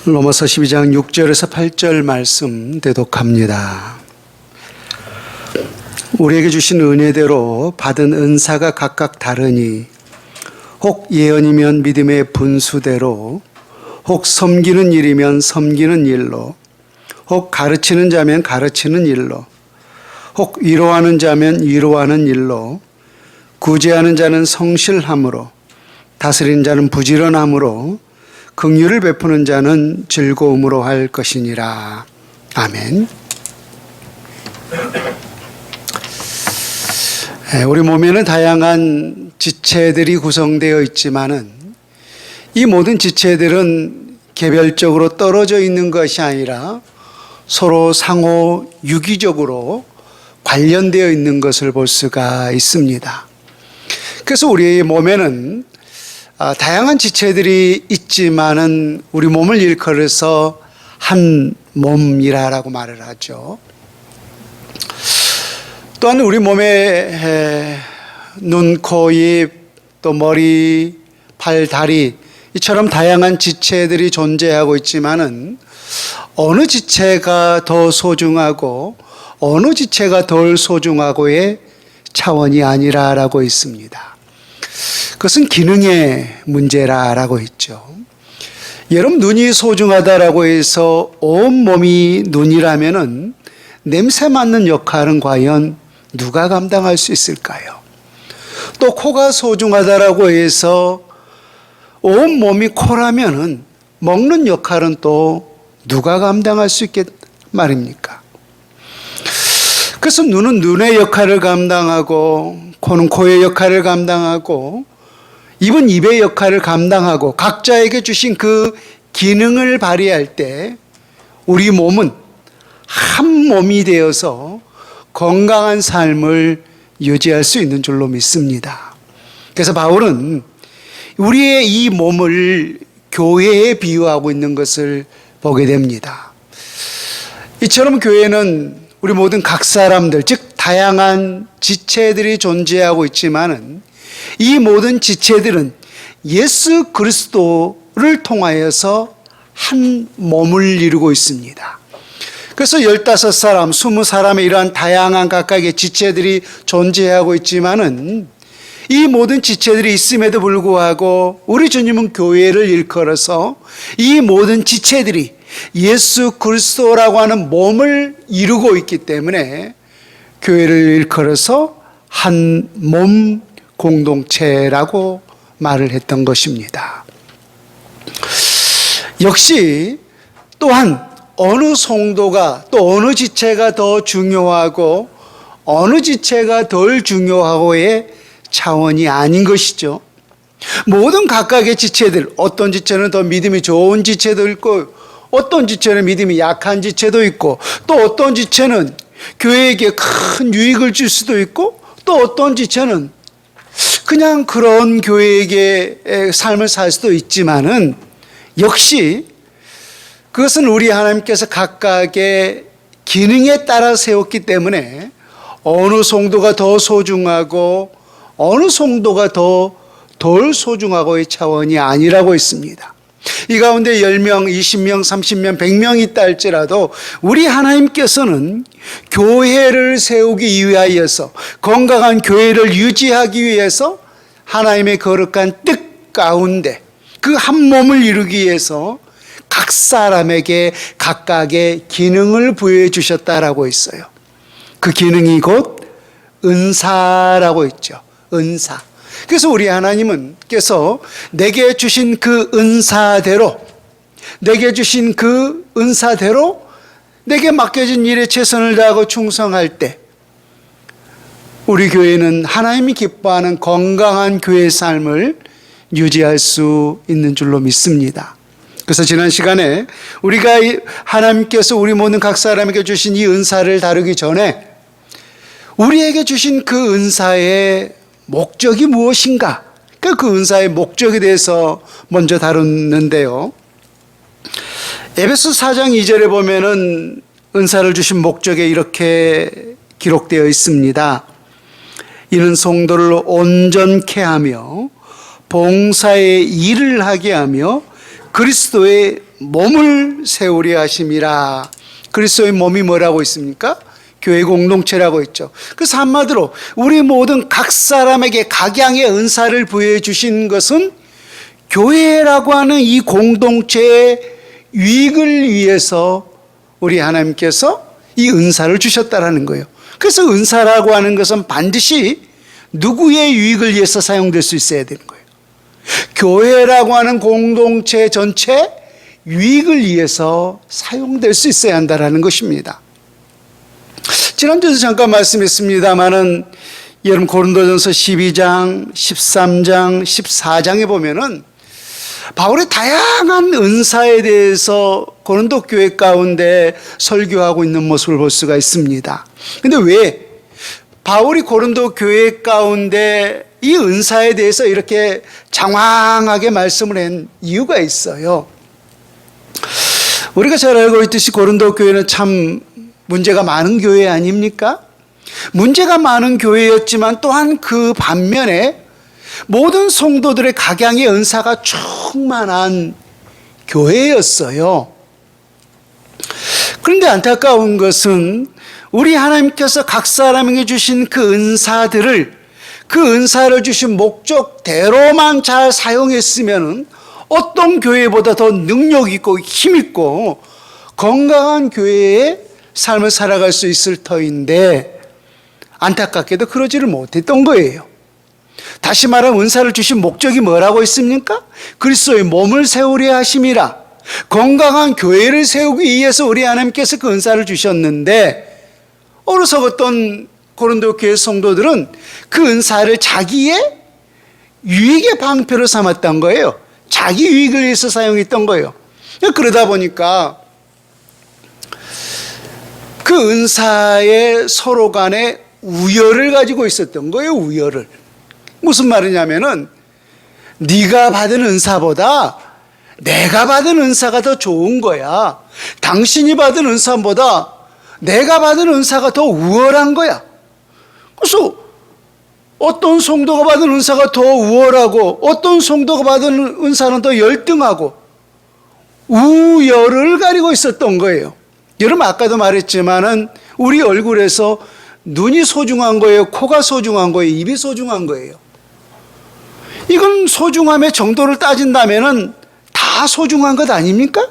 로마서 12장 6절에서 8절 말씀 대독합니다. 우리에게 주신 은혜대로 받은 은사가 각각 다르니 혹 예언이면 믿음의 분수대로, 혹 섬기는 일이면 섬기는 일로, 혹 가르치는 자면 가르치는 일로, 혹 위로하는 자면 위로하는 일로, 구제하는 자는 성실함으로, 다스리는 자는 부지런함으로, 긍휼을 베푸는 자는 즐거움으로 할 것이니라. 아멘. 우리 몸에는 다양한 지체들이 구성되어 있지만은 이 모든 지체들은 개별적으로 떨어져 있는 것이 아니라 서로 상호 유기적으로 관련되어 있는 것을 볼 수가 있습니다. 그래서 우리 몸에는 다양한 지체들이 있지만은 우리 몸을 일컬어서 한 몸이라고 말을 하죠. 또한 우리 몸에 눈, 코, 입, 또 머리, 팔, 다리 이처럼 다양한 지체들이 존재하고 있지만은 어느 지체가 더 소중하고 어느 지체가 덜 소중하고의 차원이 아니라라고 있습니다. 그것은 기능의 문제라고 했죠. 여러분, 눈이 소중하다라고 해서 온 몸이 눈이라면은 냄새 맡는 역할은 과연 누가 감당할 수 있을까요? 또 코가 소중하다라고 해서 온 몸이 코라면은 먹는 역할은 또 누가 감당할 수 있겠 말입니까? 그래서 눈은 눈의 역할을 감당하고, 코는 코의 역할을 감당하고, 입은 입의 역할을 감당하고, 각자에게 주신 그 기능을 발휘할 때 우리 몸은 한 몸이 되어서 건강한 삶을 유지할 수 있는 줄로 믿습니다. 그래서 바울은 우리의 이 몸을 교회에 비유하고 있는 것을 보게 됩니다. 이처럼 교회는 우리 모든 각 사람들, 즉 다양한 지체들이 존재하고 있지만은 이 모든 지체들은 예수 그리스도를 통하여서 한 몸을 이루고 있습니다. 그래서 15사람, 20사람의 이러한 다양한 각각의 지체들이 존재하고 있지만은 이 모든 지체들이 있음에도 불구하고 우리 주님은 교회를 일컬어서 이 모든 지체들이 예수 그리스도라고 하는 몸을 이루고 있기 때문에 교회를 일컬어서 한 몸 공동체라고 말을 했던 것입니다. 역시 또한 어느 성도가 또 어느 지체가 더 중요하고 어느 지체가 덜 중요하고의 차원이 아닌 것이죠. 모든 각각의 지체들, 어떤 지체는 더 믿음이 좋은 지체도 있고 어떤 지체는 믿음이 약한 지체도 있고 또 어떤 지체는 교회에게 큰 유익을 줄 수도 있고 또 어떤 지체는 그냥 그런 교회에게 삶을 살 수도 있지만은 역시 그것은 우리 하나님께서 각각의 기능에 따라 세웠기 때문에 어느 성도가 더 소중하고 어느 성도가 더 덜 소중하고의 차원이 아니라고 했습니다. 이 가운데 10명, 20명, 30명, 100명 있다 할지라도 우리 하나님께서는 교회를 세우기 위하여서 건강한 교회를 유지하기 위해서 하나님의 거룩한 뜻 가운데 그 한 몸을 이루기 위해서 각 사람에게 각각의 기능을 부여해 주셨다라고 했어요. 그 기능이 곧 은사라고 했죠. 은사. 그래서 우리 하나님께서 내게 주신 그 은사대로 내게 맡겨진 일에 최선을 다하고 충성할 때 우리 교회는 하나님이 기뻐하는 건강한 교회 삶을 유지할 수 있는 줄로 믿습니다. 그래서 지난 시간에 우리가 하나님께서 우리 모든 각 사람에게 주신 이 은사를 다루기 전에 우리에게 주신 그 은사의 목적이 무엇인가? 그 은사의 목적에 대해서 먼저 다뤘는데요. 에베소 4장 2절에 보면은 은사를 주신 목적에 이렇게 기록되어 있습니다. 이는 성도를 온전케 하며 봉사의 일을 하게 하며 그리스도의 몸을 세우려 하심이라. 그리스도의 몸이 뭐라고 있습니까? 교회 공동체라고 했죠. 그래서 한마디로 우리 모든 각 사람에게 각양의 은사를 부여해 주신 것은 교회라고 하는 이 공동체의 유익을 위해서 우리 하나님께서 이 은사를 주셨다라는 거예요. 그래서 은사라고 하는 것은 반드시 누구의 유익을 위해서 사용될 수 있어야 되는 거예요. 교회라고 하는 공동체 전체 유익을 위해서 사용될 수 있어야 한다는 것입니다. 지난주에도 잠깐 말씀했습니다마는 여러분 고린도전서 12장, 13장, 14장에 보면은 바울의 다양한 은사에 대해서 고린도 교회 가운데 설교하고 있는 모습을 볼 수가 있습니다. 근데 왜 바울이 고린도 교회 가운데 이 은사에 대해서 이렇게 장황하게 말씀을 한 이유가 있어요. 우리가 잘 알고 있듯이 고린도 교회는 참 문제가 많은 교회 아닙니까? 문제가 많은 교회였지만 또한 그 반면에 모든 성도들의 각양의 은사가 충만한 교회였어요. 그런데 안타까운 것은 우리 하나님께서 각 사람에게 주신 그 은사를 주신 목적대로만 잘 사용했으면 어떤 교회보다 더 능력 있고 힘 있고 건강한 교회의 삶을 살아갈 수 있을 터인데 안타깝게도 그러지를 못했던 거예요. 다시 말하면 은사를 주신 목적이 뭐라고 했습니까? 그리스도의 몸을 세우려 하심이라. 건강한 교회를 세우기 위해서 우리 하나님께서 그 은사를 주셨는데 어느새 어떤 고린도 교회 성도들은 그 은사를 자기의 유익의 방패로 삼았던 거예요. 자기 유익을 위해서 사용했던 거예요. 그러다 보니까 그 은사에 서로 간에 우열을 가지고 있었던 거예요. 우열을. 무슨 말이냐면은 네가 받은 은사보다 내가 받은 은사가 더 좋은 거야. 당신이 받은 은사보다 내가 받은 은사가 더 우월한 거야. 그래서 어떤 성도가 받은 은사가 더 우월하고 어떤 성도가 받은 은사는 더 열등하고 우열을 가리고 있었던 거예요. 여러분 아까도 말했지만은 우리 얼굴에서 눈이 소중한 거예요? 코가 소중한 거예요? 입이 소중한 거예요? 이건 소중함의 정도를 따진다면은 다 소중한 것 아닙니까?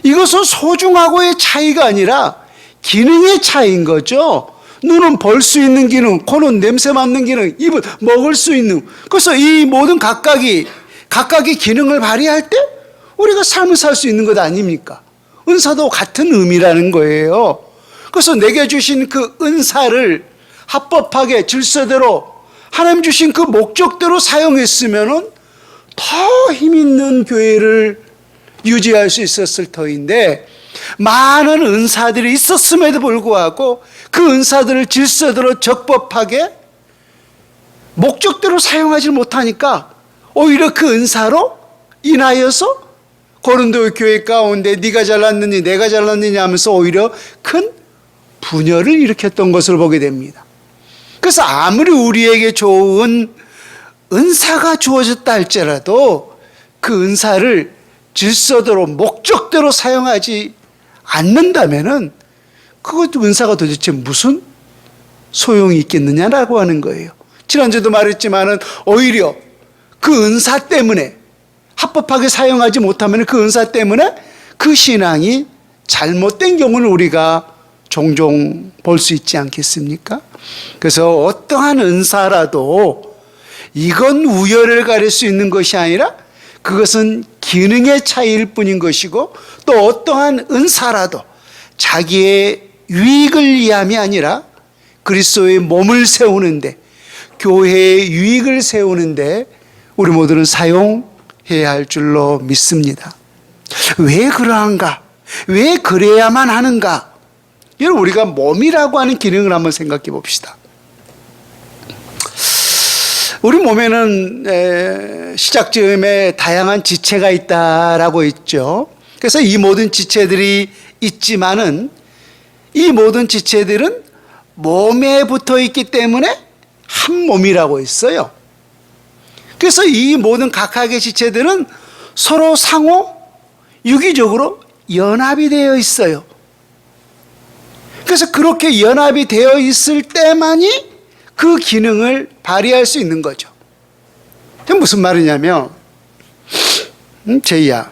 이것은 소중하고의 차이가 아니라 기능의 차이인 거죠. 눈은 볼 수 있는 기능, 코는 냄새 맡는 기능, 입은 먹을 수 있는. 그래서 이 모든 각각이 기능을 발휘할 때 우리가 삶을 살 수 있는 것 아닙니까? 은사도 같은 의미라는 거예요. 그래서 내게 주신 그 은사를 합법하게 질서대로 하나님 주신 그 목적대로 사용했으면은 더 힘있는 교회를 유지할 수 있었을 터인데 많은 은사들이 있었음에도 불구하고 그 은사들을 질서대로 적법하게 목적대로 사용하지 못하니까 오히려 그 은사로 인하여서 고린도 교회 가운데 네가 잘났느니 내가 잘났느냐 하면서 오히려 큰 분열을 일으켰던 것을 보게 됩니다. 그래서 아무리 우리에게 좋은 은사가 주어졌다 할지라도 그 은사를 질서대로 목적대로 사용하지 않는다면은 그것 은사가 도대체 무슨 소용이 있겠느냐라고 하는 거예요. 지난주에도 말했지만은 오히려 그 은사 때문에 합법하게 사용하지 못하면 그 은사 때문에 그 신앙이 잘못된 경우는 우리가 종종 볼 수 있지 않겠습니까? 그래서 어떠한 은사라도 이건 우열을 가릴 수 있는 것이 아니라 그것은 기능의 차이일 뿐인 것이고 또 어떠한 은사라도 자기의 유익을 위함이 아니라 그리스도의 몸을 세우는데 교회의 유익을 세우는데 우리 모두는 사용해야 할 줄로 믿습니다. 왜 그러한가? 왜 그래야만 하는가? 여러분 우리가 몸이라고 하는 기능을 한번 생각해 봅시다. 우리 몸에는 시작 즈음에 다양한 지체가 있다라고 했죠. 그래서 이 모든 지체들이 있지만은 이 모든 지체들은 몸에 붙어 있기 때문에 한 몸이라고 했어요. 그래서 이 모든 각각의 지체들은 서로 상호 유기적으로 연합이 되어 있어요. 그래서 그렇게 연합이 되어 있을 때만이 그 기능을 발휘할 수 있는 거죠. 무슨 말이냐면, 제이야,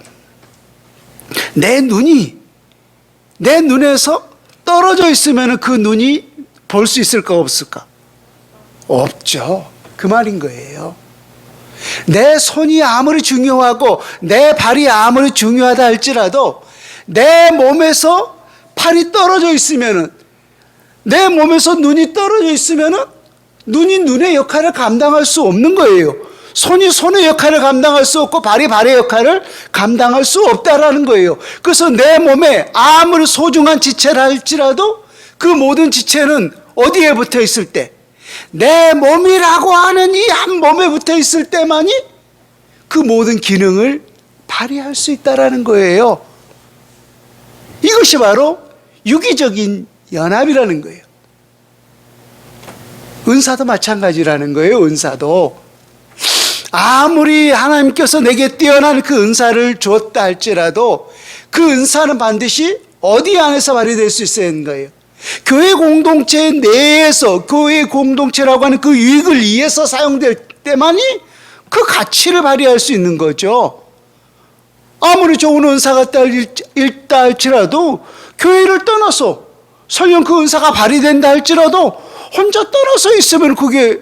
내 눈에서 떨어져 있으면 그 눈이 볼 수 있을까 없을까? 없죠. 그 말인 거예요. 내 손이 아무리 중요하고 내 발이 아무리 중요하다 할지라도 내 몸에서 팔이 떨어져 있으면은, 내 몸에서 눈이 떨어져 있으면은 눈이 눈의 역할을 감당할 수 없는 거예요. 손이 손의 역할을 감당할 수 없고 발이 발의 역할을 감당할 수 없다라는 거예요. 그래서 내 몸에 아무리 소중한 지체라 할지라도 그 모든 지체는 어디에 붙어 있을 때, 내 몸이라고 하는 이 한 몸에 붙어 있을 때만이 그 모든 기능을 발휘할 수 있다라는 거예요. 이것이 바로 유기적인 연합이라는 거예요. 은사도 마찬가지라는 거예요. 은사도 아무리 하나님께서 내게 뛰어난 그 은사를 줬다 할지라도 그 은사는 반드시 어디 안에서 발휘될 수 있어야 하는 거예요. 교회 공동체 내에서, 교회 공동체라고 하는 그 유익을 위해서 사용될 때만이 그 가치를 발휘할 수 있는 거죠. 아무리 좋은 은사가 있다 할지라도 교회를 떠나서 설령 그 은사가 발휘된다 할지라도 혼자 떠나서 있으면 그게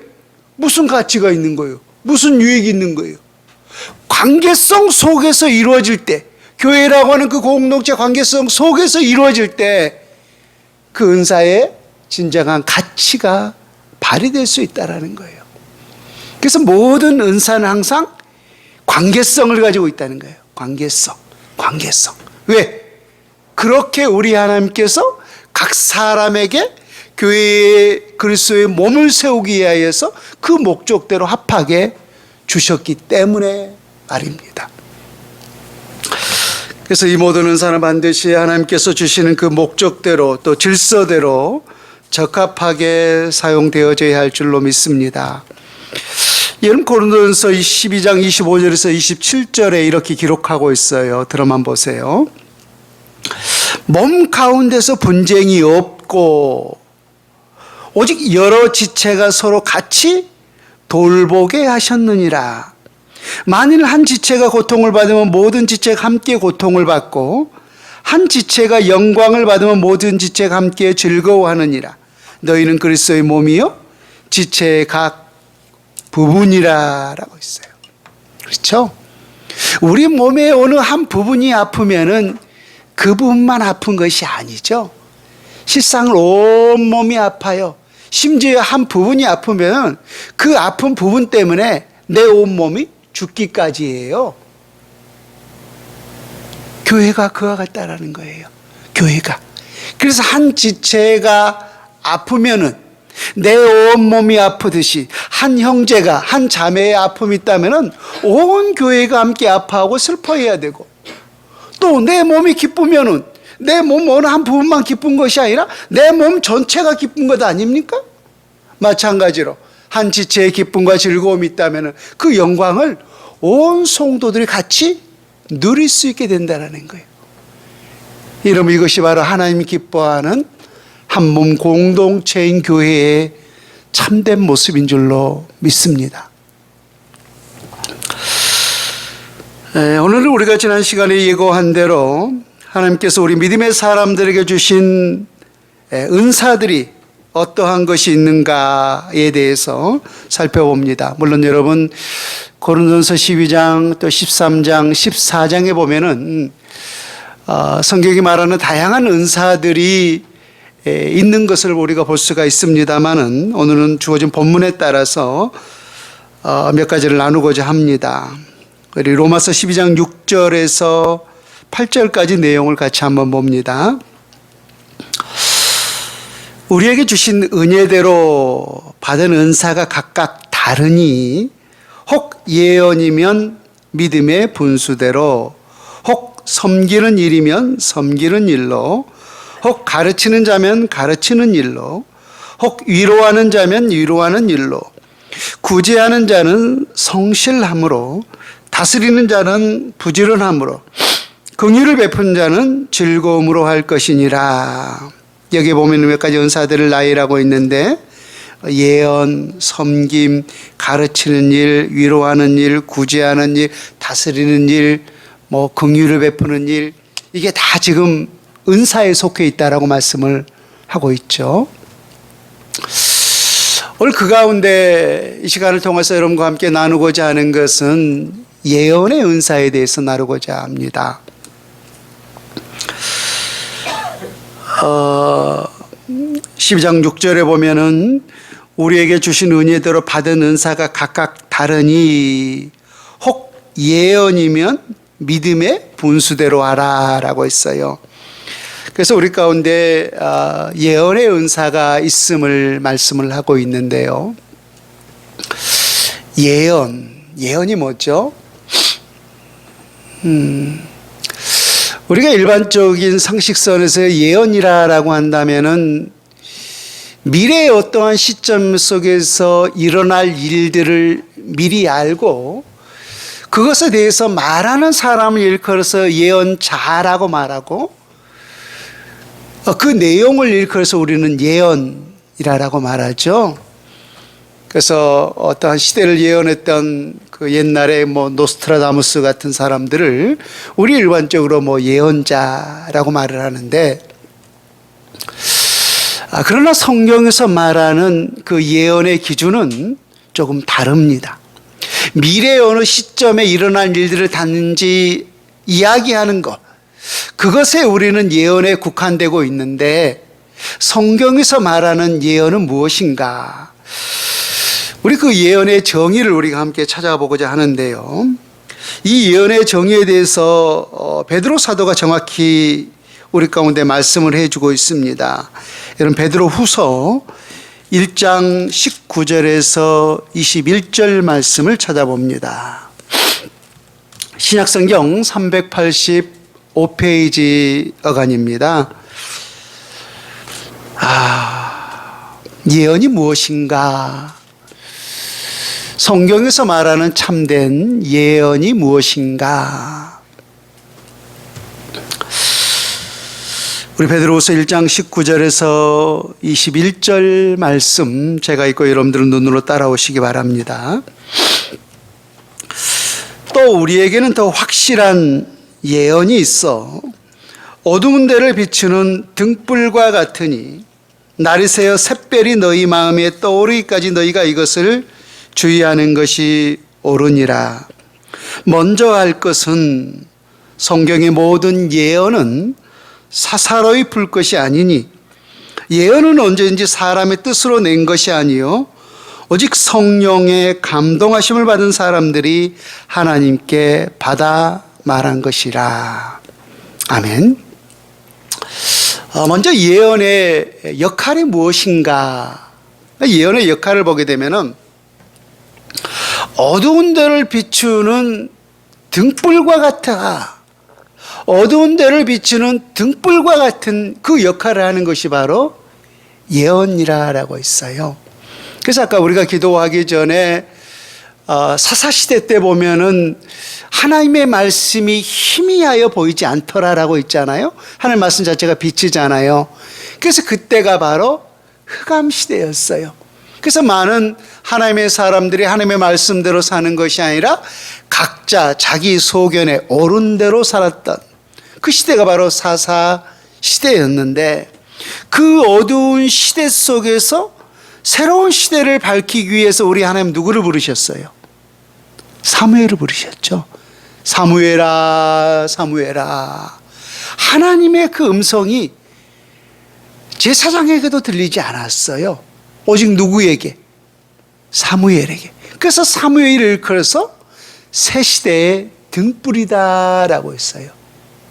무슨 가치가 있는 거예요? 무슨 유익이 있는 거예요? 관계성 속에서 이루어질 때, 교회라고 하는 그 공동체 관계성 속에서 이루어질 때 그 은사의 진정한 가치가 발휘될 수 있다는 거예요. 그래서 모든 은사는 항상 관계성을 가지고 있다는 거예요. 관계성. 왜? 그렇게 우리 하나님께서 각 사람에게 교회에 그리스도의 몸을 세우기 위하여서 그 목적대로 합하게 주셨기 때문에 말입니다. 그래서 이 모든 은사는 반드시 하나님께서 주시는 그 목적대로 또 질서대로 적합하게 사용되어져야 할 줄로 믿습니다. 여러분, 고린도전서 12장 25절에서 27절에 이렇게 기록하고 있어요. 들어만 보세요. 몸 가운데서 분쟁이 없고 오직 여러 지체가 서로 같이 돌보게 하셨느니라. 만일 한 지체가 고통을 받으면 모든 지체가 함께 고통을 받고 한 지체가 영광을 받으면 모든 지체가 함께 즐거워하느니라. 너희는 그리스도의 몸이요 지체의 각 부분이라 라고 있어요. 그렇죠? 우리 몸의 어느 한 부분이 아프면은 그 부분만 아픈 것이 아니죠. 실상 온 몸이 아파요. 심지어 한 부분이 아프면 그 아픈 부분 때문에 내 온몸이 죽기까지예요. 교회가 그와 같다라는 거예요. 교회가. 그래서 한 지체가 아프면은 내 온몸이 아프듯이 한 형제가, 한 자매의 아픔이 있다면은 온 교회가 함께 아파하고 슬퍼해야 되고, 또 내 몸이 기쁘면은 내 몸 어느 한 부분만 기쁜 것이 아니라 내 몸 전체가 기쁜 것 아닙니까? 마찬가지로 한 지체의 기쁨과 즐거움이 있다면 그 영광을 온 성도들이 같이 누릴 수 있게 된다는 거예요. 이러면 이것이 바로 하나님이 기뻐하는 한 몸 공동체인 교회의 참된 모습인 줄로 믿습니다. 오늘은 우리가 지난 시간에 예고한 대로 하나님께서 우리 믿음의 사람들에게 주신 은사들이 어떠한 것이 있는가에 대해서 살펴봅니다. 물론 여러분 고린도전서 12장 또 13장 14장에 보면은 성경이 말하는 다양한 은사들이 있는 것을 우리가 볼 수가 있습니다만은 오늘은 주어진 본문에 따라서 몇 가지를 나누고자 합니다. 우리 로마서 12장 6절에서 8절까지 내용을 같이 한번 봅니다. 우리에게 주신 은혜대로 받은 은사가 각각 다르니 혹 예언이면 믿음의 분수대로, 혹 섬기는 일이면 섬기는 일로, 혹 가르치는 자면 가르치는 일로, 혹 위로하는 자면 위로하는 일로, 구제하는 자는 성실함으로, 다스리는 자는 부지런함으로, 긍휼을 베푼 자는 즐거움으로 할 것이니라. 여기 보면 몇 가지 은사들을 나열하고 있는데 예언, 섬김, 가르치는 일, 위로하는 일, 구제하는 일, 다스리는 일, 긍휼을 베푸는 일, 이게 다 지금 은사에 속해 있다라고 말씀을 하고 있죠. 오늘 그 가운데 이 시간을 통해서 여러분과 함께 나누고자 하는 것은 예언의 은사에 대해서 나누고자 합니다. 12장 6절에 보면은 우리에게 주신 은혜대로 받은 은사가 각각 다르니 혹 예언이면 믿음의 분수대로 하라라고 했어요. 그래서 우리 가운데 예언의 은사가 있음을 말씀을 하고 있는데요. 예언이 뭐죠? 우리가 일반적인 상식선에서 예언이라고 한다면은 미래의 어떠한 시점 속에서 일어날 일들을 미리 알고 그것에 대해서 말하는 사람을 일컬어서 예언자라고 말하고 그 내용을 일컬어서 우리는 예언이라고 말하죠. 그래서 어떠한 시대를 예언했던 그 옛날에 노스트라다무스 같은 사람들을 우리 일반적으로 예언자라고 말을 하는데, 그러나 성경에서 말하는 그 예언의 기준은 조금 다릅니다. 미래의 어느 시점에 일어날 일들을 단지 이야기하는 것, 그것에 우리는 예언에 국한되고 있는데 성경에서 말하는 예언은 무엇인가? 우리 그 예언의 정의를 우리가 함께 찾아보고자 하는데요. 이 예언의 정의에 대해서 베드로 사도가 정확히 우리 가운데 말씀을 해주고 있습니다. 여러분 베드로 후서 1장 19절에서 21절 말씀을 찾아봅니다. 신약성경 385페이지 어간입니다. 예언이 무엇인가? 성경에서 말하는 참된 예언이 무엇인가? 우리 베드로후서 1장 19절에서 21절 말씀 제가 읽고 여러분들은 눈으로 따라오시기 바랍니다. 또 우리에게는 더 확실한 예언이 있어 어두운 데를 비추는 등불과 같으니 날이 새어 샛별이 너희 마음에 떠오르기까지 너희가 이것을 주의하는 것이 옳으니라. 먼저 할 것은 성경의 모든 예언은 사사로이 풀 것이 아니니 예언은 언제든지 사람의 뜻으로 낸 것이 아니요 오직 성령의 감동하심을 받은 사람들이 하나님께 받아 말한 것이라. 아멘. 먼저 예언의 역할이 무엇인가? 예언의 역할을 보게 되면은 어두운 데를 비추는 등불과 같아. 어두운 데를 비추는 등불과 같은 그 역할을 하는 것이 바로 예언이라고 있어요. 그래서 아까 우리가 기도하기 전에 사사시대 때 보면은 하나님의 말씀이 희미하여 보이지 않더라라고 있잖아요. 하나님 말씀 자체가 빛이잖아요. 그래서 그때가 바로 흑암시대였어요. 그래서 많은 하나님의 사람들이 하나님의 말씀대로 사는 것이 아니라 각자 자기 소견에 옳은 대로 살았던 그 시대가 바로 사사시대였는데 그 어두운 시대 속에서 새로운 시대를 밝히기 위해서 우리 하나님 누구를 부르셨어요? 사무엘을 부르셨죠. 사무엘아 사무엘아. 하나님의 그 음성이 제사장에게도 들리지 않았어요. 오직 누구에게? 사무엘에게. 그래서 사무엘을 일컬어서 새 시대의 등불이다라고 했어요.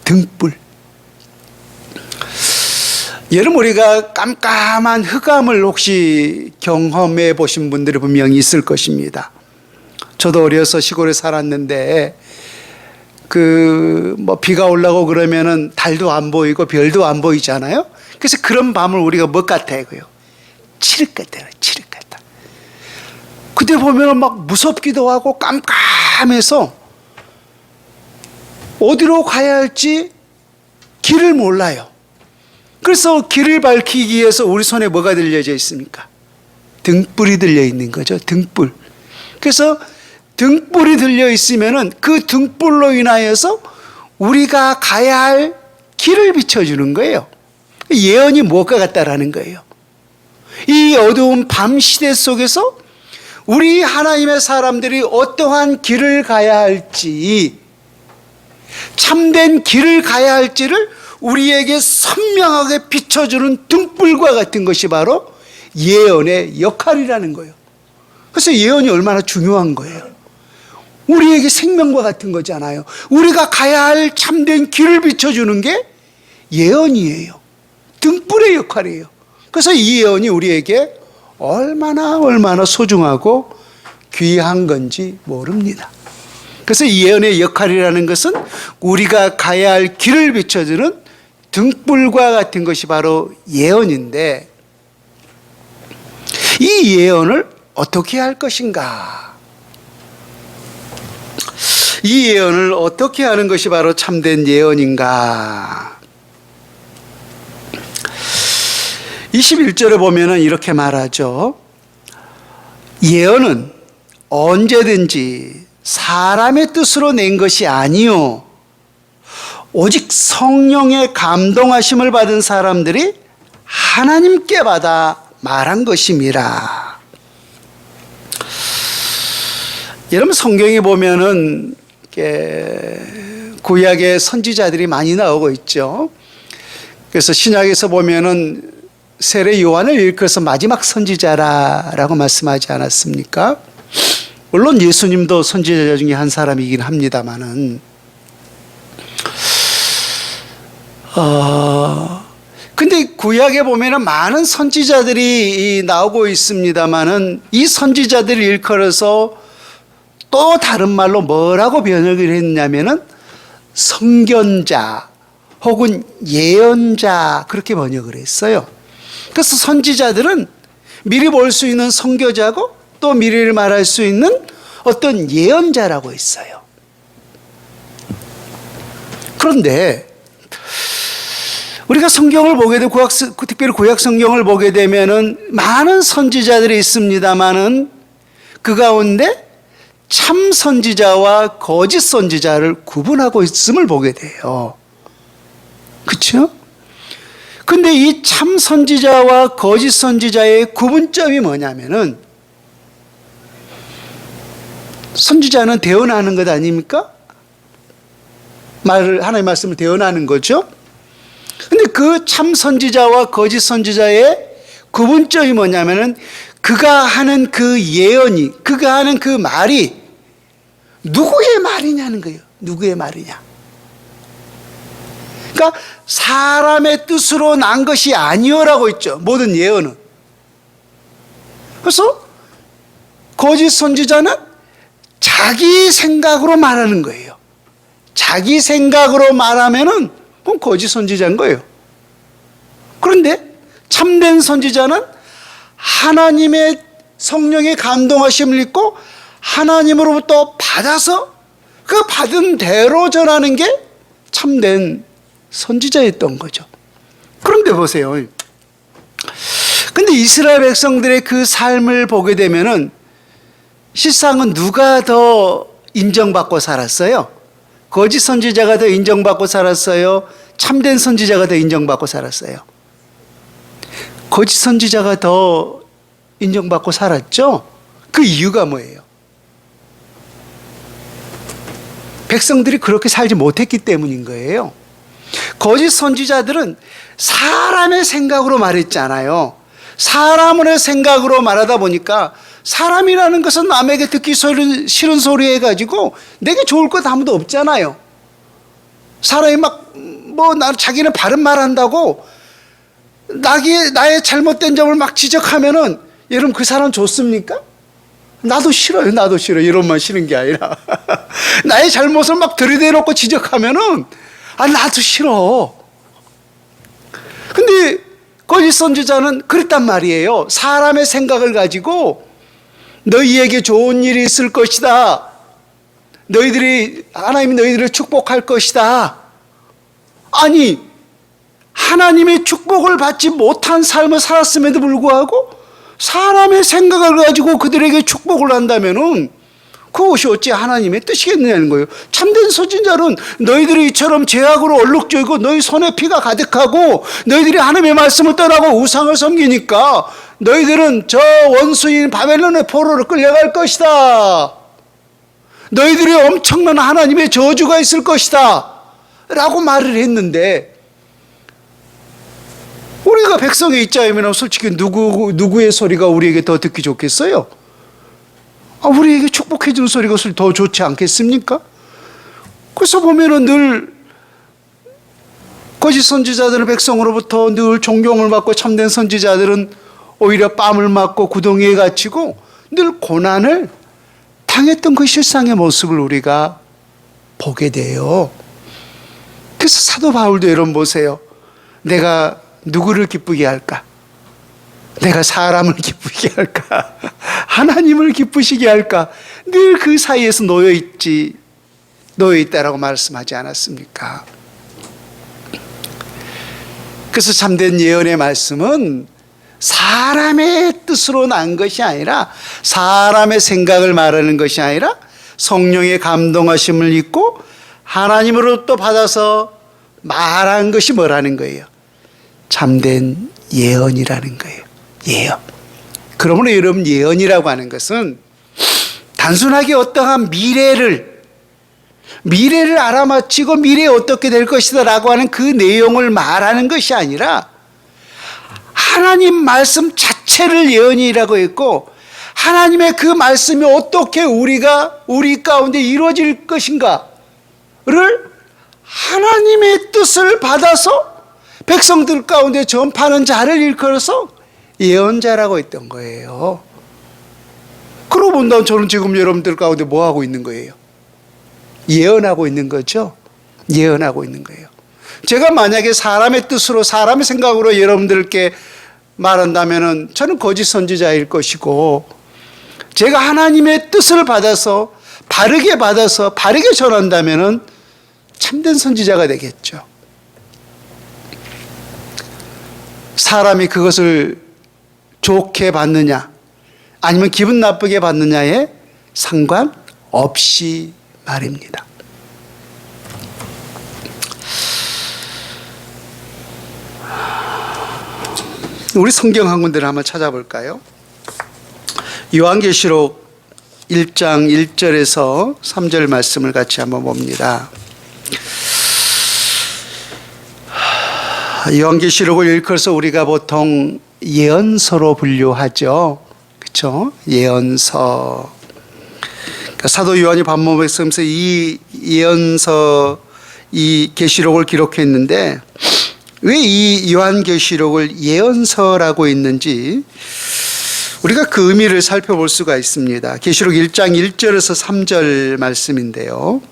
등불. 여러분 우리가 깜깜한 흑암을 혹시 경험해 보신 분들이 분명히 있을 것입니다. 저도 어려서 시골에 살았는데 비가 올라고 그러면은 달도 안 보이고 별도 안 보이잖아요. 그래서 그런 밤을 우리가 뭐 같아요? 칠흑 같아요. 칠흑 같다. 그때 보면은 막 무섭기도 하고 깜깜해서 어디로 가야 할지 길을 몰라요. 그래서 길을 밝히기 위해서 우리 손에 뭐가 들려져 있습니까? 등불이 들려 있는 거죠. 등불. 그래서 등불이 들려 있으면은 그 등불로 인하여서 우리가 가야 할 길을 비춰주는 거예요. 예언이 무엇과 같다라는 거예요. 이 어두운 밤 시대 속에서 우리 하나님의 사람들이 어떠한 길을 가야 할지, 참된 길을 가야 할지를 우리에게 선명하게 비춰주는 등불과 같은 것이 바로 예언의 역할이라는 거예요. 그래서 예언이 얼마나 중요한 거예요. 우리에게 생명과 같은 거잖아요. 우리가 가야 할 참된 길을 비춰주는 게 예언이에요. 등불의 역할이에요. 그래서 이 예언이 우리에게 얼마나 소중하고 귀한 건지 모릅니다. 그래서 이 예언의 역할이라는 것은 우리가 가야 할 길을 비춰주는 등불과 같은 것이 바로 예언인데, 이 예언을 어떻게 할 것인가? 이 예언을 어떻게 하는 것이 바로 참된 예언인가? 21절에 보면은 이렇게 말하죠. 예언은 언제든지 사람의 뜻으로 낸 것이 아니요 오직 성령의 감동하심을 받은 사람들이 하나님께 받아 말한 것임이라. 여러분, 성경에 보면은 구약의 선지자들이 많이 나오고 있죠. 그래서 신약에서 보면은 세례 요한을 일컬어서 마지막 선지자라고 말씀하지 않았습니까? 물론 예수님도 선지자 중에 한 사람이긴 합니다만은, 근데 구약에 보면은 많은 선지자들이 나오고 있습니다만은, 이 선지자들을 일컬어서 또 다른 말로 뭐라고 번역을 했냐면은 선견자 혹은 예언자, 그렇게 번역을 했어요. 그래서 선지자들은 미리 볼 수 있는 선교자고 또 미래를 말할 수 있는 어떤 예언자라고 했어요. 그런데 우리가 성경을 보게 되고 특별히 구약 성경을 보게 되면은 많은 선지자들이 있습니다만은 그 가운데 참 선지자와 거짓 선지자를 구분하고 있음을 보게 돼요. 그렇죠? 근데 이 참 선지자와 거짓 선지자의 구분점이 뭐냐면은, 선지자는 대언하는 것 아닙니까? 하나님의 말씀을 대언하는 거죠. 근데 그 참 선지자와 거짓 선지자의 구분점이 뭐냐면은, 그가 하는 그 예언이, 그가 하는 그 말이 누구의 말이냐는 거예요. 누구의 말이냐. 그러니까 사람의 뜻으로 난 것이 아니오라고 있죠. 모든 예언은. 그래서 거짓 선지자는 자기 생각으로 말하는 거예요. 자기 생각으로 말하면은 그건 거짓 선지자인 거예요. 그런데 참된 선지자는 하나님의 성령의 감동하심을 입고 하나님으로부터 받아서 그 받은 대로 전하는 게 참된 선지자였던 거죠. 그런데 보세요. 근데 이스라엘 백성들의 그 삶을 보게 되면은 실상은 누가 더 인정받고 살았어요? 거짓 선지자가 더 인정받고 살았어요? 참된 선지자가 더 인정받고 살았어요? 거짓 선지자가 더 인정받고 살았죠? 그 이유가 뭐예요? 백성들이 그렇게 살지 못했기 때문인 거예요. 거짓 선지자들은 사람의 생각으로 말했잖아요. 사람의 생각으로 말하다 보니까 사람이라는 것은 남에게 듣기 싫은 소리 해가지고 내게 좋을 것 아무도 없잖아요. 사람이 자기는 바른 말 한다고 나의 잘못된 점을 막 지적하면은 여러분 그 사람 좋습니까? 나도 싫어요. 나도 싫어. 이런만 싫은 게 아니라 나의 잘못을 막 들이대놓고 지적하면은 나도 싫어. 근데 거짓 선지자는 그랬단 말이에요. 사람의 생각을 가지고 너희에게 좋은 일이 있을 것이다, 하나님이 너희들을 축복할 것이다. 아니, 하나님의 축복을 받지 못한 삶을 살았음에도 불구하고 사람의 생각을 가지고 그들에게 축복을 한다면은 그것이 어찌 하나님의 뜻이겠느냐는 거예요. 참된 선지자는 너희들이 이처럼 죄악으로 얼룩져있고 너희 손에 피가 가득하고 너희들이 하나님의 말씀을 떠나고 우상을 섬기니까 너희들은 저 원수인 바벨론의 포로로 끌려갈 것이다. 너희들이 엄청난 하나님의 저주가 있을 것이다 라고 말을 했는데, 우리가 백성의 입장이면 솔직히 누구의 소리가 우리에게 더 듣기 좋겠어요? 우리에게 축복해 주는 소리가 더 좋지 않겠습니까? 그래서 보면은 늘 거짓 선지자들은 백성으로부터 늘 존경을 받고 참된 선지자들은 오히려 뺨을 맞고 구덩이에 갇히고 늘 고난을 당했던 그 실상의 모습을 우리가 보게 돼요. 그래서 사도 바울도 여러분 보세요. 내가 누구를 기쁘게 할까? 내가 사람을 기쁘게 할까? 하나님을 기쁘시게 할까? 늘 그 사이에서 놓여있다라고 말씀하지 않았습니까? 그래서 참된 예언의 말씀은 사람의 뜻으로 난 것이 아니라, 사람의 생각을 말하는 것이 아니라 성령의 감동하심을 입고 하나님으로부터 받아서 말한 것이 뭐라는 거예요? 참된 예언이라는 거예요. 예언. 그러므로 여러분, 예언이라고 하는 것은 단순하게 어떠한 미래를 알아맞히고 미래에 어떻게 될 것이다 라고 하는 그 내용을 말하는 것이 아니라 하나님 말씀 자체를 예언이라고 했고, 하나님의 그 말씀이 어떻게 우리 가운데 이루어질 것인가를 하나님의 뜻을 받아서 백성들 가운데 전파하는 자를 일컬어서 예언자라고 했던 거예요. 그러고 본다면 저는 지금 여러분들 가운데 뭐 하고 있는 거예요? 예언하고 있는 거죠. 예언하고 있는 거예요. 제가 만약에 사람의 뜻으로, 사람의 생각으로 여러분들께 말한다면은 저는 거짓 선지자일 것이고, 제가 하나님의 뜻을 받아서 바르게 전한다면은 참된 선지자가 되겠죠. 사람이 그것을 좋게 받느냐 아니면 기분 나쁘게 받느냐에 상관없이 말입니다. 우리 성경 한 군데를 한번 찾아볼까요? 요한계시록 1장 1절에서 3절 말씀을 같이 한번 봅니다. 요한계시록을 일컬어서 우리가 보통 예언서로 분류하죠. 그렇죠? 예언서. 그러니까 사도 요한이 반복해서 이 예언서, 이 계시록을 기록했는데 왜 이 요한계시록을 예언서라고 했는지 우리가 그 의미를 살펴볼 수가 있습니다. 계시록 1장 1절에서 3절 말씀인데요.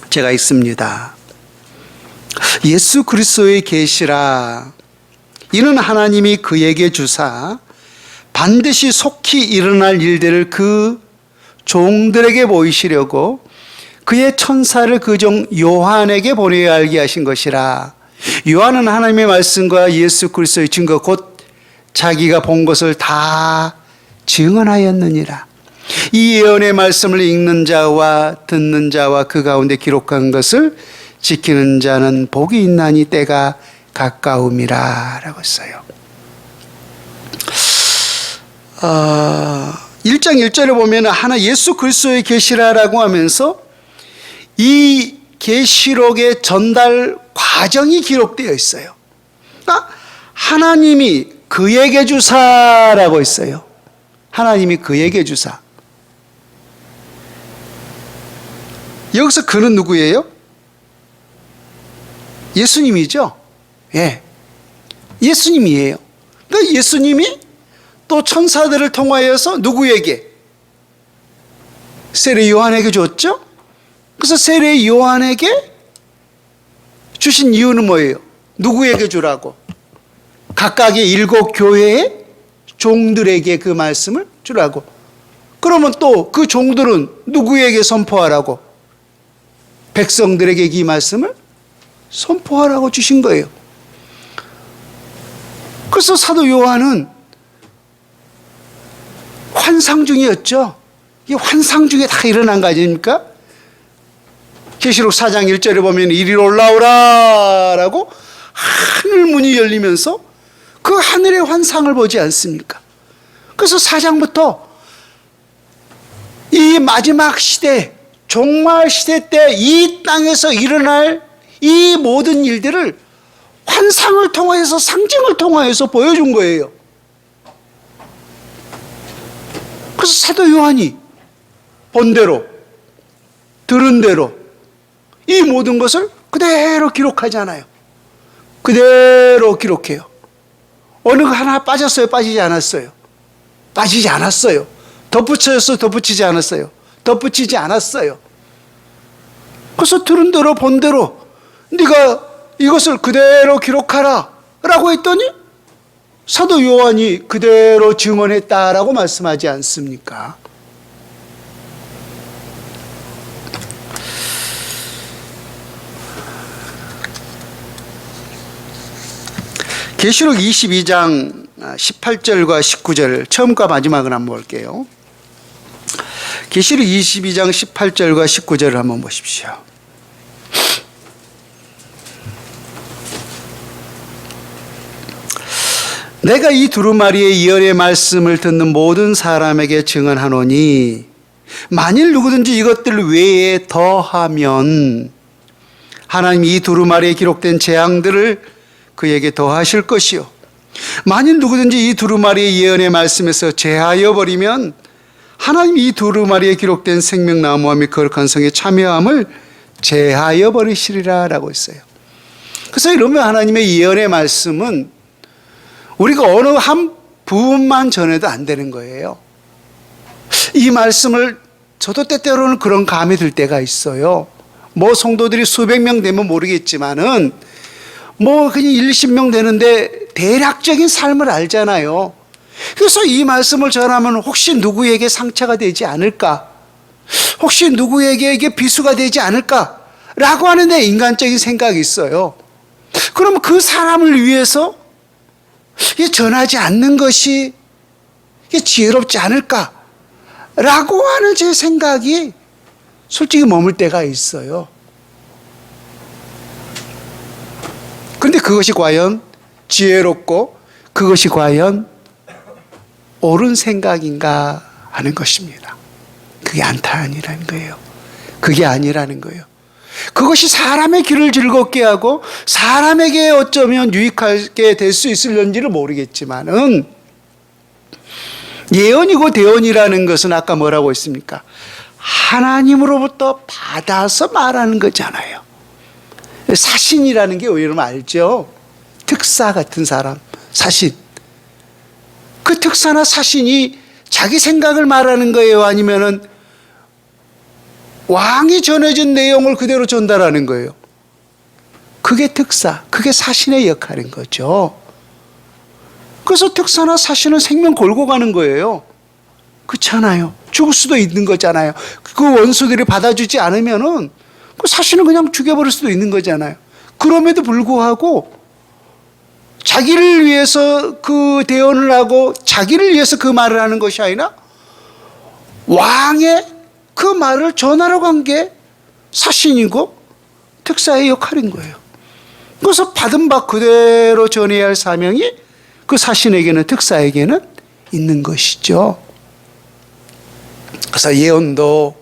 제가 읽습니다. 예수 그리스도의 계시라. 이는 하나님이 그에게 주사 반드시 속히 일어날 일들을 그 종들에게 보이시려고 그의 천사를 그 종 요한에게 보내어 알게 하신 것이라. 요한은 하나님의 말씀과 예수 그리스도의 증거 곧 자기가 본 것을 다 증언하였느니라. 이 예언의 말씀을 읽는 자와 듣는 자와 그 가운데 기록한 것을 지키는 자는 복이 있나니 때가 가까움이라 라고 했어요. 1장 1절에 보면 예수 그리스도의 계시라라고 하면서 이 계시록의 전달 과정이 기록되어 있어요. 하나님이 그에게 주사라고 했어요. 하나님이 그에게 주사. 여기서 그는 누구예요? 예수님이죠. 예, 예수님이에요. 그러니까 예수님이 또 천사들을 통하여서 누구에게? 세례 요한에게 줬죠. 그래서 세례 요한에게 주신 이유는 뭐예요? 누구에게 주라고? 각각의 7 교회의 종들에게 그 말씀을 주라고. 그러면 또 그 종들은 누구에게 선포하라고? 백성들에게 이 말씀을 선포하라고 주신 거예요. 그래서 사도 요한은 환상 중이었죠. 이 환상 중에 다 일어난 거 아닙니까? 계시록 4장 1절에 보면 이리로 올라오라 라고 하늘 문이 열리면서 그 하늘의 환상을 보지 않습니까? 그래서 4장부터 이 마지막 시대, 종말 시대 때 이 땅에서 일어날 이 모든 일들을 환상을 통하여서, 상징을 통하여서 보여준 거예요. 그래서 사도 요한이 본 대로, 들은 대로 이 모든 것을 그대로 기록하잖아요. 그대로 기록해요. 어느 거 하나 빠졌어요? 빠지지 않았어요? 빠지지 않았어요. 덧붙여서 덧붙이지 않았어요. 덧붙이지 않았어요. 그래서 들은 대로 본 대로 네가 이것을 그대로 기록하라 라고 했더니 사도 요한이 그대로 증언했다라고 말씀하지 않습니까? 계시록 22장 18절과 19절 처음과 마지막을 한번 볼게요. 계시록 22장 18절과 19절을 한번 보십시오. 내가 이 두루마리의 예언의 말씀을 듣는 모든 사람에게 증언하노니 만일 누구든지 이것들 외에 더하면 하나님이 이 두루마리에 기록된 재앙들을 그에게 더하실 것이요 만일 누구든지 이 두루마리의 예언의 말씀에서 제하여 버리면 하나님이 이 두루마리에 기록된 생명나무와 및 거룩한 성의 참여함을 제하여 버리시리라 라고 했어요. 그래서 이러면 하나님의 예언의 말씀은 우리가 어느 한 부분만 전해도 안 되는 거예요. 이 말씀을 저도 때때로는 그런 감이 들 때가 있어요. 뭐 성도들이 수백 명 되면 모르겠지만은 뭐 그냥 20명 되는데 대략적인 삶을 알잖아요. 그래서 이 말씀을 전하면 혹시 누구에게 상처가 되지 않을까? 혹시 누구에게 이게 비수가 되지 않을까? 라고 하는 데 인간적인 생각이 있어요. 그러면 그 사람을 위해서 전하지 않는 것이 지혜롭지 않을까? 라고 하는 제 생각이 솔직히 머물 때가 있어요. 그런데 그것이 과연 지혜롭고 그것이 과연 옳은 생각인가 하는 것입니다. 그게 아니라는 거예요. 그게 아니라는 거예요. 그것이 사람의 길을 즐겁게 하고 사람에게 어쩌면 유익하게 될 수 있을런지를 모르겠지만은 예언이고 대언이라는 것은 아까 뭐라고 했습니까? 하나님으로부터 받아서 말하는 거잖아요. 사신이라는 게 여러분 알죠? 특사 같은 사람, 사신. 그 특사나 사신이 자기 생각을 말하는 거예요? 아니면은 왕이 전해준 내용을 그대로 전달하는 거예요? 그게 특사, 그게 사신의 역할인 거죠. 그래서 특사나 사신은 생명 걸고 가는 거예요. 그렇잖아요. 죽을 수도 있는 거잖아요. 그 원수들이 받아주지 않으면은 그 사신은 그냥 죽여버릴 수도 있는 거잖아요. 그럼에도 불구하고 자기를 위해서 그 대언을 하고 자기를 위해서 그 말을 하는 것이 아니라 왕의 그 말을 전하러 간 게 사신이고 특사의 역할인 거예요. 그래서 받은 바 그대로 전해야 할 사명이 그 사신에게는, 특사에게는 있는 것이죠. 그래서 예언도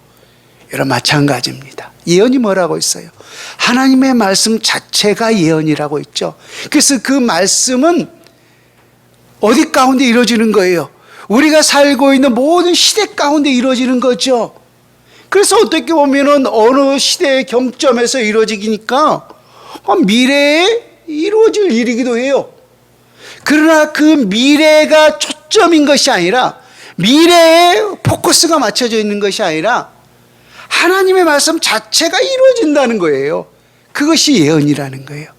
이런 마찬가지입니다. 예언이 뭐라고 있어요? 하나님의 말씀 자체가 예언이라고 있죠. 그래서 그 말씀은 어디 가운데 이루어지는 거예요? 우리가 살고 있는 모든 시대 가운데 이루어지는 거죠. 그래서 어떻게 보면은 어느 시대의 경점에서 이루어지니까 미래에 이루어질 일이기도 해요. 그러나 그 미래가 초점인 것이 아니라, 미래에 포커스가 맞춰져 있는 것이 아니라 하나님의 말씀 자체가 이루어진다는 거예요. 그것이 예언이라는 거예요.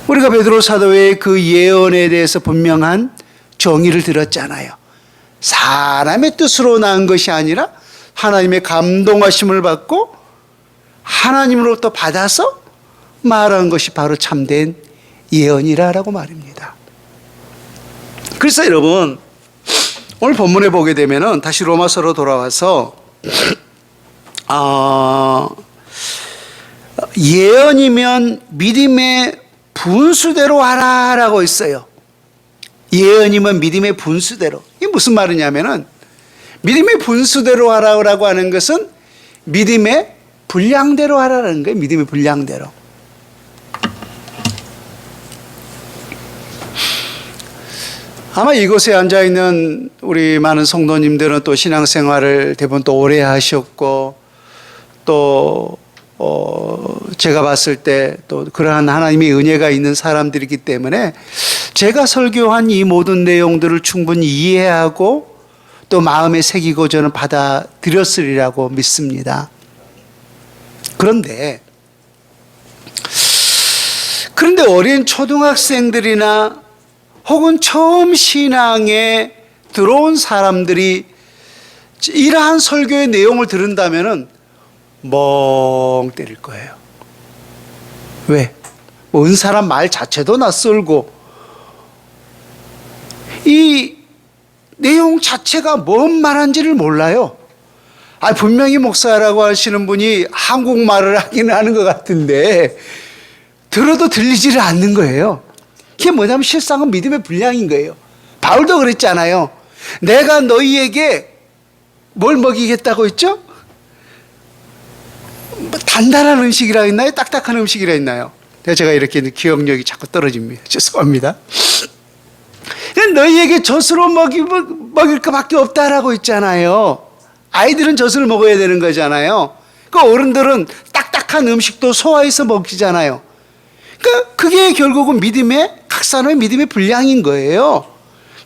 우리가 베드로 사도의 그 예언에 대해서 분명한 정의를 들었잖아요. 사람의 뜻으로 낳은 것이 아니라 하나님의 감동하심을 받고 하나님으로부터 받아서 말한 것이 바로 참된 예언이라고 말입니다. 그래서 여러분, 오늘 본문에 보게 되면은 다시 로마서로 돌아와서 예언이면 믿음의 분수대로 하라라고 있어요. 예언이면 믿음의 분수대로. 이게 무슨 말이냐면은 믿음의 분수대로 하라고 하는 것은 믿음의 분량대로 하라는 거예요. 믿음의 분량대로. 아마 이곳에 앉아있는 우리 많은 성도님들은 또 신앙생활을 대부분 또 오래 하셨고 또 제가 봤을 때 또 그러한 하나님의 은혜가 있는 사람들이기 때문에 제가 설교한 이 모든 내용들을 충분히 이해하고 또 마음에 새기고 저는 받아들였으리라고 믿습니다. 그런데 어린 초등학생들이나 혹은 처음 신앙에 들어온 사람들이 이러한 설교의 내용을 들은다면은 멍 때릴 거예요. 왜? 은사란 말 자체도 낯설고 이 내용 자체가 뭔 말인지를 몰라요. 분명히 목사라고 하시는 분이 한국말을 하기는 하는 것 같은데 들어도 들리지를 않는 거예요. 그게 뭐냐면 실상은 믿음의 분량인 거예요. 바울도 그랬잖아요. 내가 너희에게 뭘 먹이겠다고 했죠? 단단한 음식이라 했나요? 딱딱한 음식이라 했나요? 제가 이렇게 기억력이 자꾸 떨어집니다. 죄송합니다. 너희에게 젖으로 먹일 것밖에 없다라고 했잖아요. 아이들은 젖을 먹어야 되는 거잖아요. 그 어른들은 딱딱한 음식도 소화해서 먹히잖아요. 그게 결국은 각 사람의 믿음의 분량인 거예요.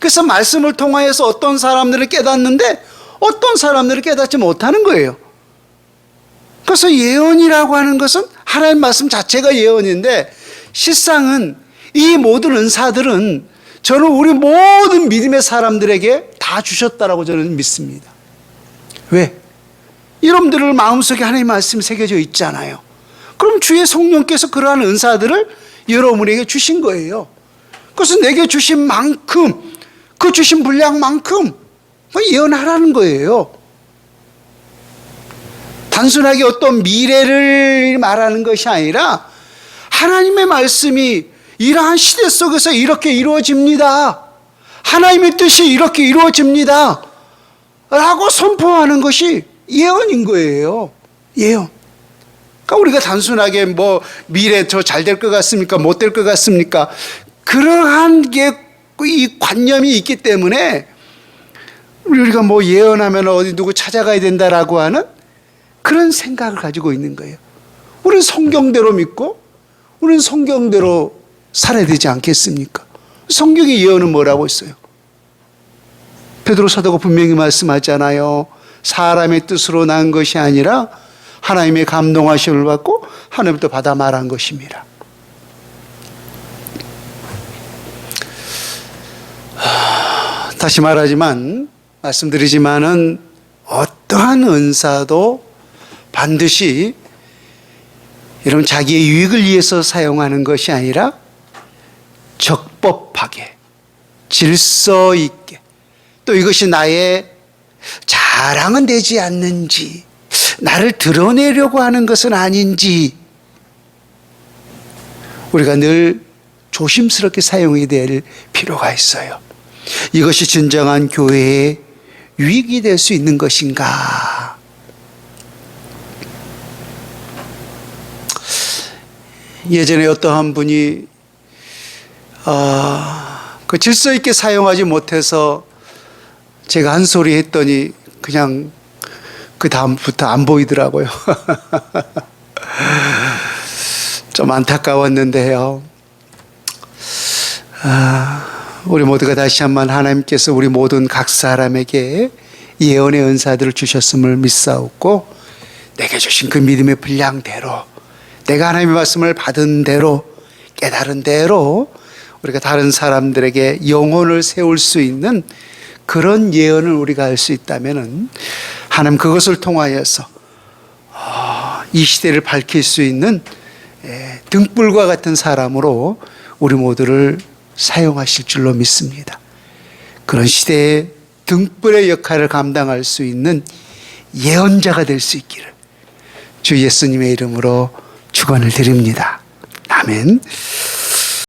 그래서 말씀을 통하여서 어떤 사람들을 깨닫는데 어떤 사람들을 깨닫지 못하는 거예요. 그래서 예언이라고 하는 것은 하나님 말씀 자체가 예언인데 실상은 이 모든 은사들은 저는 우리 모든 믿음의 사람들에게 다 주셨다라고 저는 믿습니다. 왜? 여러분들 마음속에 하나님의 말씀이 새겨져 있잖아요. 그럼 주의 성령께서 그러한 은사들을 여러분에게 주신 거예요. 그래서 내게 주신 만큼, 그 주신 분량만큼 예언하라는 거예요. 단순하게 어떤 미래를 말하는 것이 아니라 하나님의 말씀이 이러한 시대 속에서 이렇게 이루어집니다. 하나님의 뜻이 이렇게 이루어집니다. 라고 선포하는 것이 예언인 거예요. 예언. 그러니까 우리가 단순하게 미래 저 잘 될 것 같습니까? 못 될 것 같습니까? 그러한 게 이 관념이 있기 때문에 우리가 예언하면 어디 누구 찾아가야 된다라고 하는 그런 생각을 가지고 있는 거예요. 우리는 성경대로 믿고 우리는 성경대로 살아야 되지 않겠습니까? 성경의 예언은 뭐라고 했어요? 베드로 사도가 분명히 말씀하잖아요. 사람의 뜻으로 난 것이 아니라 하나님의 감동하심을 받고 하나님부터 받아 말한 것입니다. 다시 말씀드리지만은 어떠한 은사도 반드시 여러분 자기의 유익을 위해서 사용하는 것이 아니라 적법하게 질서 있게 또 이것이 나의 자랑은 되지 않는지 나를 드러내려고 하는 것은 아닌지 우리가 늘 조심스럽게 사용해야 될 필요가 있어요. 이것이 진정한 교회의 유익이 될 수 있는 것인가? 예전에 어떠한 분이 그 질서 있게 사용하지 못해서 제가 한 소리 했더니 그냥 그 다음부터 안 보이더라고요. 좀 안타까웠는데요. 우리 모두가 다시 한번 하나님께서 우리 모든 각 사람에게 예언의 은사들을 주셨음을 믿사옵고 내게 주신 그 믿음의 분량대로 내가 하나님의 말씀을 받은 대로 깨달은 대로 우리가 다른 사람들에게 영혼을 세울 수 있는 그런 예언을 우리가 할 수 있다면은 하나님 그것을 통하여서 이 시대를 밝힐 수 있는 등불과 같은 사람으로 우리 모두를 사용하실 줄로 믿습니다. 그런 시대의 등불의 역할을 감당할 수 있는 예언자가 될 수 있기를 주 예수님의 이름으로 축원을 드립니다. 아멘.